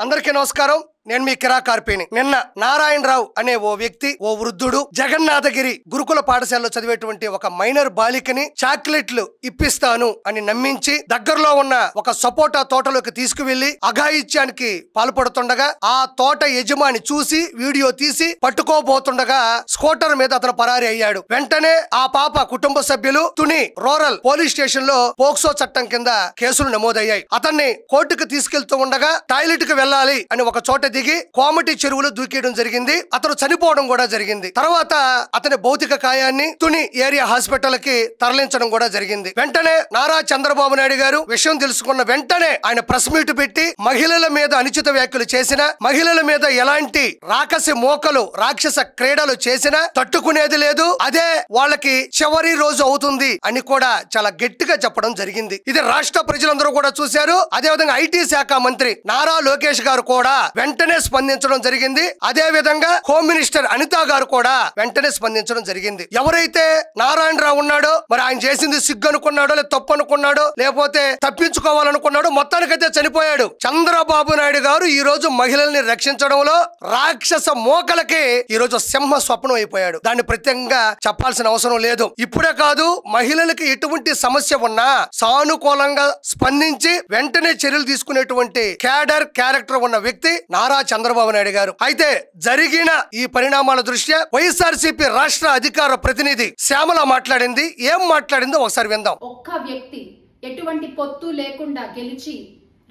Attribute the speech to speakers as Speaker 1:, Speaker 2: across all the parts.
Speaker 1: అందరికీ నమస్కారం. నేను మీ కిరా కార్పేని. నిన్న నారాయణరావు అనే ఓ వ్యక్తి, ఓ వృద్ధుడు జగన్నాథగిరి గురుకుల పాఠశాలలో చదివేటువంటి ఒక మైనర్ బాలికని చాక్లెట్లు ఇప్పిస్తాను అని నమ్మించి దగ్గరలో ఉన్న ఒక సపోటా తోటలోకి తీసుకువెళ్లి అఘాయిత్యానికి పాల్పడుతుండగా ఆ తోట యజమాని చూసి వీడియో తీసి పట్టుకోబోతుండగా స్కూటర్ మీద అతను పరారి అయ్యాడు. వెంటనే ఆ పాప కుటుంబ సభ్యులు తుని రూరల్ పోలీస్ స్టేషన్ లో పోక్సో చట్టం కింద కేసులు నమోదయ్యాయి. అతన్ని కోర్టుకు తీసుకెళ్తూ ఉండగా టాయిలెట్ కి వెళ్ళాలి అని ఒక చోట దిగి కోమటి చెరువులో దూకేయడం జరిగింది. అతను చనిపోవడం కూడా జరిగింది. తర్వాత అతని భౌతిక కాయాన్ని తుని ఏరియా హాస్పిటల్ కి తరలించడం కూడా జరిగింది. వెంటనే నారా చంద్రబాబు నాయుడు గారు విషయం తెలుసుకున్న వెంటనే ఆయన ప్రెస్ మీట్ పెట్టి మహిళల మీద అనుచిత వ్యాఖ్యలు చేసిన, మహిళల మీద ఎలాంటి రాక్షస మోకలు రాక్షస క్రీడలు చేసినా తట్టుకునేది లేదు, అదే వాళ్ళకి చివరి రోజు అవుతుంది అని కూడా చాలా గట్టిగా చెప్పడం జరిగింది. ఇది రాష్ట్ర ప్రజలందరూ కూడా చూశారు. అదేవిధంగా ఐటీ శాఖ మంత్రి నారా లోకేష్ గారు కూడా వెంటనే స్పందించడం జరిగింది. అదే విధంగా హోమ్ మినిస్టర్ అనిత గారు కూడా వెంటనే స్పందించడం జరిగింది. ఎవరైతే నారాయణరావు ఉన్నాడో మరి ఆయన చేసింది సిగ్గు అనుకున్నాడో లేదా తప్పు అనుకున్నాడో లేకపోతే తప్పించుకోవాలనుకున్నాడో మొత్తానికైతే చనిపోయాడు. చంద్రబాబు నాయుడు గారు ఈ రోజు మహిళల్ని రక్షించడంలో రాక్షస మోకలకి ఈ రోజు సింహ స్వప్నం అయిపోయాడు. దాన్ని ప్రత్యేకంగా చెప్పాల్సిన అవసరం లేదు. ఇప్పుడే కాదు, మహిళలకి ఎటువంటి సమస్య ఉన్నా సానుకూలంగా స్పందించి వెంటనే చర్యలు తీసుకునేటువంటి క్యారెక్టర్ ఉన్న వ్యక్తి నారా చంద్రబాబు నాయుడు గారు. అయితే జరిగిన ఈ పరిణామాల దృష్ట్యా వైఎస్ఆర్సీపీ రాష్ట్ర అధికార ప్రతినిధి శ్యామల మాట్లాడింది. ఏం మాట్లాడిందో ఒకసారి విందాం.
Speaker 2: ఒక్క వ్యక్తి ఎటువంటి పొత్తు లేకుండా గెలిచి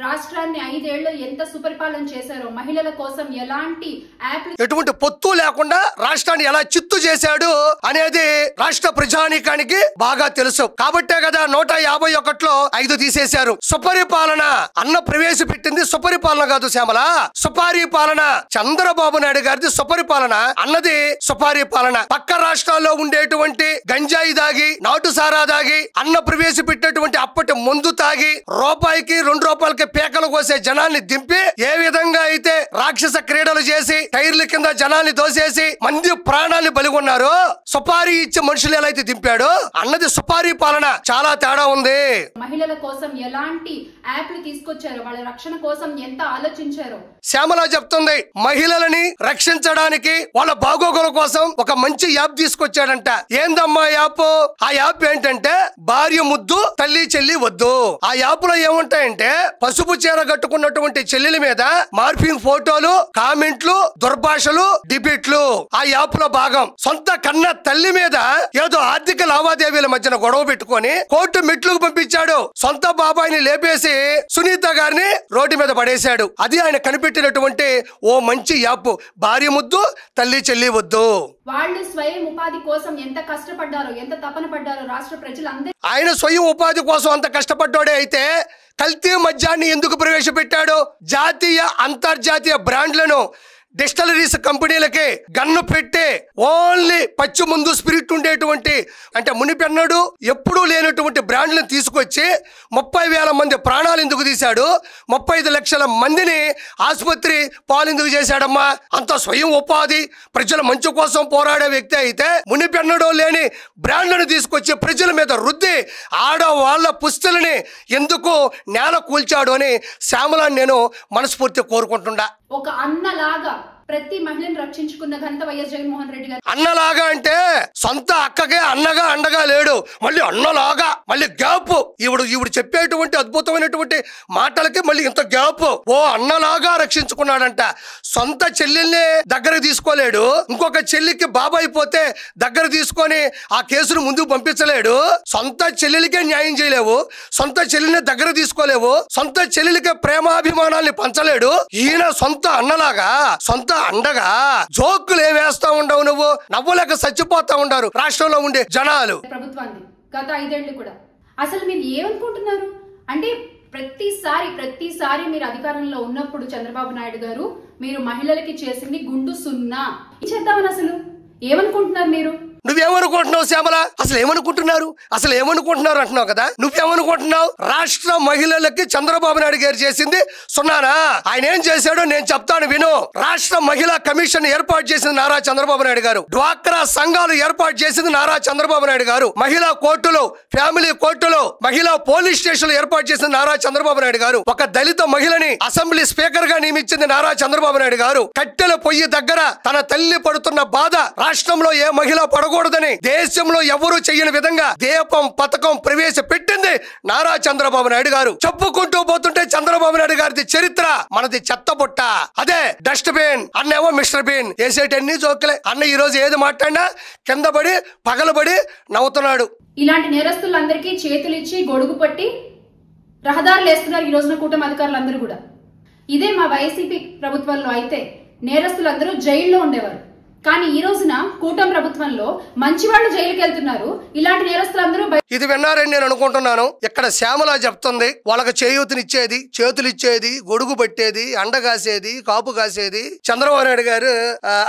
Speaker 2: రాష్ట్రాన్ని 5 ఏళ్లు ఎంత సుపరిపాలన చేశారో, మహిళల కోసం ఎటువంటి
Speaker 1: పొత్తు లేకుండా రాష్ట్రాన్ని ఎలా చిత్తు చేశాడు అనేది రాష్ట్ర ప్రజానీకానికి బాగా తెలుసు. కాబట్టే కదా 151లో 5 తీసేశారు. సుపరిపాలన అన్న ప్రవేశపెట్టింది సుపరిపాలన కాదు శ్యామల, సుపారీ పాలన. చంద్రబాబు నాయుడు గారిది సుపరిపాలన, అన్నది సుపారీ పాలన. పక్క రాష్ట్రాల్లో ఉండేటువంటి గంజాయి దాగి, నాటు సారా దాగి, అన్న ప్రవేశపెట్టినటువంటి అప్పటి మందు తాగి రూపాయికి 2 రూపాయలకి పేకలు కోసే జనాన్ని దింపి ఏ విధంగా అయితే రాక్షస క్రీడలు చేసి టైర్ల కింద జనాన్ని దోసేసి మంది ప్రాణాన్ని బలిగొన్నారు, సుపారీ ఇచ్చే మనుషులు ఎలా అయితే దింపాడు అన్నది సుపారీ పాలన. చాలా తేడా ఉంది.
Speaker 2: మహిళల కోసం ఎలాంటి యాప్లు తీసుకొచ్చారో, వాళ్ళ రక్షణ కోసం ఎంత ఆలోచించారో
Speaker 1: శ్యామల చెప్తుంది. మహిళలని రక్షించడానికి వాళ్ళ బాగోగుల కోసం ఒక మంచి యాప్ తీసుకొచ్చాడంట. ఏందమ్మా యాప్? ఆ యాప్ ఏంటంటే భార్య ముద్దు తల్లి చెల్లి వద్దు. ఆ యాప్ లో ఏముంటాయంటే పసుపు చీర కట్టుకున్నటువంటి చెల్లెల మీద మార్ఫింగ్ ఫోటోలు, కామెంట్లు, దుర్భాషలు, డిబేట్లు ఆ యాప్ లో భాగం. సొంత కన్న తల్లి మీద ఏదో ఆర్థిక లావాదేవీల మధ్యన గొడవ పెట్టుకొని కోర్టు మెట్లకు పంపించాడు. సొంత బాబాయిని లేపేసి సునీత గారిని రోడ్డు మీద పడేశాడు. అది ఆయన కనిపెట్టినటువంటి ఓ మంచి యాప్, భార్య ముద్దు తల్లి చెల్లి వద్దు.
Speaker 2: వాళ్ళు స్వయం ఉపాధి కోసం ఎంత కష్టపడ్డారో, ఎంత తపన పడ్డారో రాష్ట్ర ప్రజలందరూ.
Speaker 1: ఆయన స్వయం ఉపాధి కోసం అంత కష్టపడ్డాడే అయితే కల్తీ మద్యాన్ని ఎందుకు ప్రవేశపెట్టాడు? జాతీయ అంతర్జాతీయ బ్రాండ్లను డిస్టిలరీస్ కంపెనీలకి గన్ను పెట్టి ఓన్లీ పచ్చి ముందు స్పిరిట్ ఉండేటువంటి, అంటే మునిపెన్నడు ఎప్పుడూ లేనటువంటి బ్రాండ్లను తీసుకొచ్చి 30,000 మంది ప్రాణాలు ఎందుకు తీశాడు? 35 లక్షల మందిని ఆసుపత్రి పాలెందుకు చేశాడమ్మా? అంత స్వయం ఉపాధి ప్రజల మంచి కోసం పోరాడే వ్యక్తి అయితే మునిపెన్నడో లేని బ్రాండ్లను తీసుకొచ్చి ప్రజల మీద రుద్ది ఆడవాళ్ల పుస్తులని ఎందుకు నేల కూల్చాడు అని శ్యామలాన్ని నేను మనస్ఫూర్తి కోరుకుంటున్నా.
Speaker 2: ఒక అన్నలాగా ప్రతి మహిళను రక్షించుకున్న ఘనత వైఎస్ జగన్మోహన్ రెడ్డి గారు.
Speaker 1: అన్నలాగా అంటే సొంత అక్కకే అన్నగా అండగా లేడు, మళ్ళీ అన్నలాగా, మళ్ళీ గ్యాప్. ఈవిడు చెప్పేటువంటి అద్భుతమైనటువంటి మాటలకి మళ్ళీ ఇంత గ్యాప్. ఓ అన్నలాగా రక్షించుకున్నాడంట. సొంత చెల్లెల్ని దగ్గర తీసుకోలేడు, ఇంకొక చెల్లికి బాబాయ్ పోతే దగ్గర తీసుకొని ఆ కేసును ముందుకు పంపించలేడు. సొంత చెల్లెలికే న్యాయం చేయలేవు, సొంత చెల్లిని దగ్గర తీసుకోలేవు, సొంత చెల్లెలికే ప్రేమాభిమానాల్ని పంచలేడు. ఈయన సొంత అన్నలాగా, సొంత అండగా జోకులు ఏమేస్తా ఉండవు, నువ్వు నవ్వలేక చచ్చిపోతా ఉండారు రాష్ట్రంలో ఉండే జనాలు.
Speaker 2: ప్రభుత్వాన్ని గత 5 ఏళ్లు కూడా అసలు మీరు ఏమనుకుంటున్నారు అంటే ప్రతిసారి మీరు అధికారంలో ఉన్నప్పుడు చంద్రబాబు నాయుడు గారు మీరు మహిళలకి చేసింది గుండు సున్నా చేద్దామని అసలు ఏమనుకుంటున్నారు మీరు?
Speaker 1: నువ్వేమనుకుంటున్నావు శ్యామల? అసలు ఏమనుకుంటున్నారు అంటున్నావు కదా, నువ్వేమనుకుంటున్నావు? రాష్ట్ర మహిళలకి చంద్రబాబు నాయుడు గారు చేసింది సున్నానా? ఆయన ఏం చేశాడో నేను చెప్తాను విను. రాష్ట్ర మహిళా కమిషన్ ఏర్పాటు చేసింది నారా చంద్రబాబు నాయుడు గారు. డ్వాక్రా సంఘాలు ఏర్పాటు చేసింది నారా చంద్రబాబు నాయుడు గారు. మహిళా కోర్టులు, ఫ్యామిలీ కోర్టులు, మహిళా పోలీస్ స్టేషన్లు ఏర్పాటు చేసింది నారా చంద్రబాబు నాయుడు గారు. ఒక దళిత మహిళని అసెంబ్లీ స్పీకర్ గా నియమించింది నారా చంద్రబాబు నాయుడు గారు. కట్టెల పొయ్యి దగ్గర తన తల్లి పడుతున్న బాధ రాష్ట్రంలో ఏ మహిళ పడకూడదని దేశంలో ఎవరూ చెయ్యని విధంగా దీపం పథకం ప్రవేశపెట్టింది నారా చంద్రబాబు నాయుడు గారు. చెప్పుకుంటూ పోతుంటే చంద్రబాబు నాయుడు గారిది చరిత్ర, మనది చెత్తబుట్ట, అదే డస్ట్ బిన్. అన్నేమో మిస్టర్ బీన్. వేసేటన్ని జోకులే. అన్న ఈ రోజు ఏది మాట్లాడినా కింద పడి పగలబడి నవ్వుతున్నాడు.
Speaker 2: ఇలాంటి నేరస్తులందరికీ చేతులిచ్చి గొడుగు పట్టి రహదారులు వేస్తున్నారు ఈ రోజున కూటమి అధికారులందరూ కూడా. ఇదే మా వైసీపీ ప్రభుత్వంలో అయితే నేరస్తులందరూ జైల్లో ఉండేవారు. కానీ ఈ రోజున కూటమి ప్రభుత్వంలో మంచి వాళ్ళు జైలుకి వెళ్తున్నారు. ఇలాంటి నేరస్తులందరూ
Speaker 1: ఇది విన్నారని నేను అనుకుంటున్నాను. ఇక్కడ శ్యామల చెప్తుంది వాళ్ళకి చేయూతనిచ్చేది, చేతులిచ్చేది, గొడుగు పట్టేది, అండగాసేది, కాపు కాసేది చంద్రబాబు నాయుడు గారు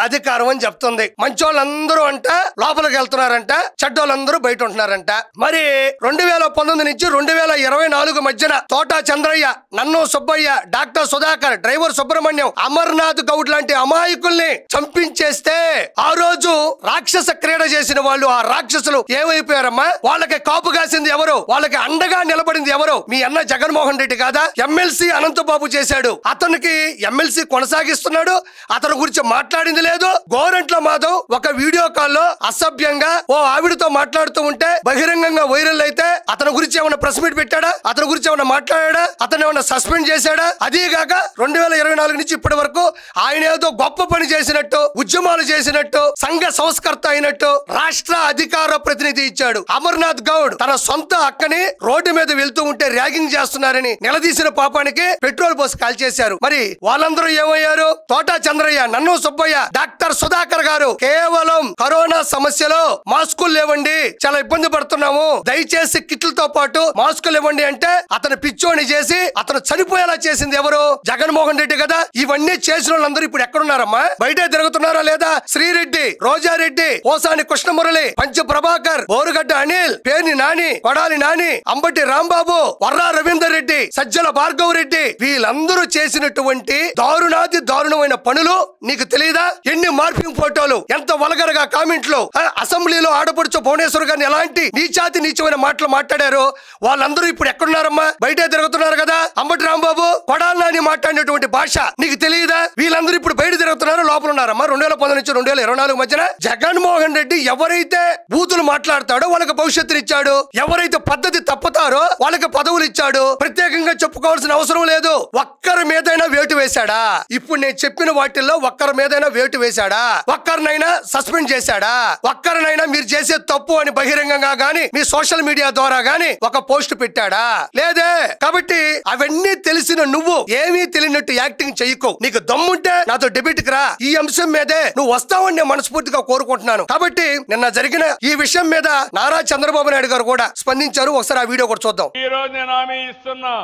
Speaker 1: అధికారం అని చెప్తుంది. మంచోళ్ళందరూ అంట లోపలికి వెళ్తున్నారంట, చెడ్డోళ్ళందరూ బయట ఉంటున్నారంట. మరి 2019 నుంచి 2024 మధ్యన తోటా చంద్రయ్య, నన్ను సుబ్బయ్య, డాక్టర్ సుధాకర్, డ్రైవర్ సుబ్రహ్మణ్యం, అమర్నాథ్ గౌడ్ లాంటి అమాయకుల్ని చంపించేస్తే ఆ రోజు రాక్షస క్రీడ చేసిన వాళ్ళు, ఆ రాక్షసులు ఏమైపోయారమ్మా? వాళ్ళకి కాపు కాసింది ఎవరు? వాళ్ళకి అండగా నిలబడింది ఎవరు? మీ అన్న జగన్మోహన్ రెడ్డి కాదా? ఎమ్మెల్సీ అనంతబాబు చేశాడు, అతనికి ఎమ్మెల్సీ కొనసాగిస్తున్నాడు, అతని గురించి మాట్లాడింది లేదు. గోరంట్ల మాధవ్ ఒక వీడియో కాల్లో అసభ్యంగా ఓ ఆవిడతో మాట్లాడుతూ ఉంటే బహిరంగంగా వైరల్ అయితే అతని గురించి ఏమైనా ప్రెస్ మీట్ పెట్టాడా? అతని గురించి ఏమైనా మాట్లాడా? అతను ఏమైనా సస్పెండ్ చేశాడా? అదీగాక 2024 నుంచి ఇప్పటి వరకు ఆయన ఏదో గొప్ప పని చేసినట్టు, ఉద్యమాలు చేసినట్టు, సంఘ సంస్కర్త అయినట్టు రాష్ట్ర అధికార ప్రతినిధి ఇచ్చాడు. అమర్నాథ్ గౌడ్ తన సొంత అక్కని రోడ్డు మీద వెళ్తూ ఉంటే ర్యాగింగ్ చేస్తున్నారని నిలదీసిన పాపానికి పెట్రోల్ పోసి కాల్చేశారు. మరి వాళ్ళందరూ ఏమయ్యారు? తోటా చంద్రయ్య, నన్ను సుబ్బయ్య, డాక్టర్ సుధాకర్ గారు కేవలం కరోనా సమస్యలో మాస్కులు లేవండి, చాలా ఇబ్బంది పడుతున్నాము, దయచేసి కిట్లతో పాటు మాస్కులు ఇవ్వండి అంటే అతను పిచ్చోని చేసి అతను చనిపోయేలా చేసింది ఎవరు? జగన్మోహన్ రెడ్డి కదా. ఇవన్నీ చేసిన వాళ్ళందరూ ఇప్పుడు ఎక్కడున్నారమ్మా? బయటే తిరుగుతున్నారా లేదా? శ్రీరెడ్డి, రోజారెడ్డి, పోసాని కృష్ణమురళి, పంచ ప్రభాకర్, బోరుగడ్డ అనిల్, పేర్ని నాని, కొడాలి నాని, అంబటి రాంబాబు, వర్రా రవీందర్ రెడ్డి, సజ్జల భార్గవ్ రెడ్డి, వీళ్ళందరూ చేసినటువంటి దారుణాది దారుణమైన పనులు నీకు తెలియదా? ఎన్ని మార్పింగ్ ఫోటోలు, ఎంత వల్గరగా కామెంట్లు, అసెంబ్లీలో ఆడపడుచు భువనేశ్వర్ గారిని ఎలాంటి నీచాతి నీచమైన మాటలు మాట్లాడారు. వాళ్ళందరూ ఇప్పుడు ఎక్కడున్నారమ్మా? బయటే తిరుగుతున్నారు కదా. అంబటి రాంబాబు, కొడాలి నాని మాట్లాడినటువంటి భాష నీకు తెలియదా? వీళ్ళందరూ ఇప్పుడు బయట తిరుగుతున్నారు, లోపల ఉన్నారమ్మా. 2019 నుంచి 2024 మధ్యన జగన్మోహన్ రెడ్డి ఎవరైతే బూతులు మాట్లాడతాడో వాళ్ళకి భవిష్యత్తుని ఇచ్చాడు, ఎవరైతే పద్ధతి తప్పుతారో వాళ్ళకి పదవులు ఇచ్చాడు. ప్రత్యేకంగా చెప్పుకోవాల్సిన అవసరం లేదు. ఒక్కరి మీదైనా వేటు వేశాడా? ఇప్పుడు నేను చెప్పిన వాటిల్లో ఒక్కరి మీదైనా వేటు వేశాడా? ఒక్కరినైనా సస్పెండ్ చేశాడా? ఒక్కరినైనా మీరు చేసే తప్పు అని బహిరంగంగా గాని మీ సోషల్ మీడియా ద్వారా గాని ఒక పోస్ట్ పెట్టాడా? లేదే. కాబట్టి అవన్నీ తెలిసిన నువ్వు ఏమీ తెలియనట్టు యాక్టింగ్ చెయ్యకు. నీకు దమ్ముంటే నాతో డెబిట్ కి రా. ఈ అంశం మీదే నువ్వు వస్తావని నేను మనస్ఫూర్తిగా కోరుకుంటున్నాను. కాబట్టి నిన్న జరిగిన ఈ విషయం మీద నారా చంద్రబాబు నాయుడు గారు కూడా స్పందించారు. ఒకసారి ఆ వీడియో కూడా చూద్దాం.
Speaker 3: ఈ రోజు నేను హామీ ఇస్తున్నా,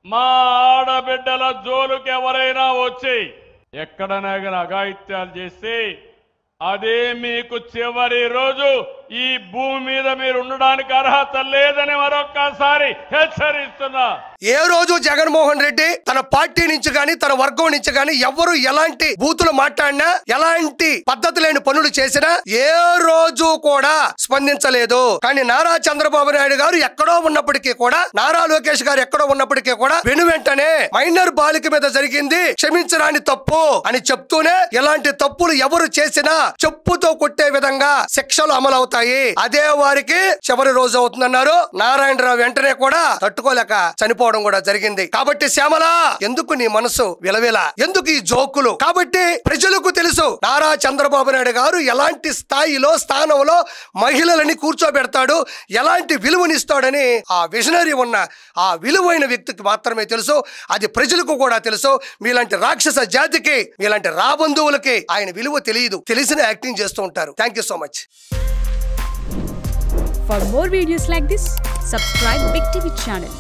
Speaker 3: మా ఆడబిడ్డల జోలుకి ఎవరైనా వచ్చి ఎక్కడైనా అఘాయిత్యాలు చేస్తే అదే మీకు చివరి రోజు. ఈ భూమి మీద మీరు ఉండడానికి అర్హత లేదని మరొక్కసారి హెచ్చరిస్తున్నా.
Speaker 1: ఏ రోజు జగన్మోహన్ రెడ్డి తన పార్టీ నుంచి గాని తన వర్గం నుంచి గాని ఎవరు ఎలాంటి బూతులు మాట్లాడినా, ఎలాంటి పద్ధతి లేని పనులు చేసినా ఏ రోజు కూడా స్పందించలేదు. కానీ నారా చంద్రబాబు నాయుడు గారు ఎక్కడో ఉన్నప్పటికీ కూడా, నారా లోకేష్ గారు ఎక్కడో ఉన్నప్పటికీ కూడా వెను వెంటనే మైనర్ బాలిక మీద జరిగింది క్షమించరాని తప్పు అని చెప్తూనే ఎలాంటి తప్పులు ఎవరు చేసినా చెప్పుతో కొట్టే విధంగా శిక్షలు అమలవుతాయి. అదే వారికి చివరి రోజు అవుతుందన్నారు. నారాయణరావు వెంటనే కూడా తట్టుకోలేక చనిపోవడం కూడా జరిగింది. కాబట్టి శ్యామల, ఎందుకు నీ మనసు విలవిల? ఎందుకు ఈ జోకులు? కాబట్టి ప్రజలకు తెలుసు నారా చంద్రబాబు నాయుడు గారు ఎలాంటి స్థాయిలో, స్థానంలో మహిళలని కూర్చోబెడతాడు, ఎలాంటి విలువనిస్తాడని ఆ విజనరీ ఉన్న ఆ విలువైన వ్యక్తికి మాత్రమే తెలుసు. అది ప్రజలకు కూడా తెలుసు. మీలాంటి రాక్షస జాతికి, మీలాంటి రాబంధువులకి ఆయన విలువ తెలియదు. తెలిసిన యాక్టింగ్ చేస్తూ ఉంటారు. Thank you so much.
Speaker 4: For more videos like this, subscribe Big TV channel.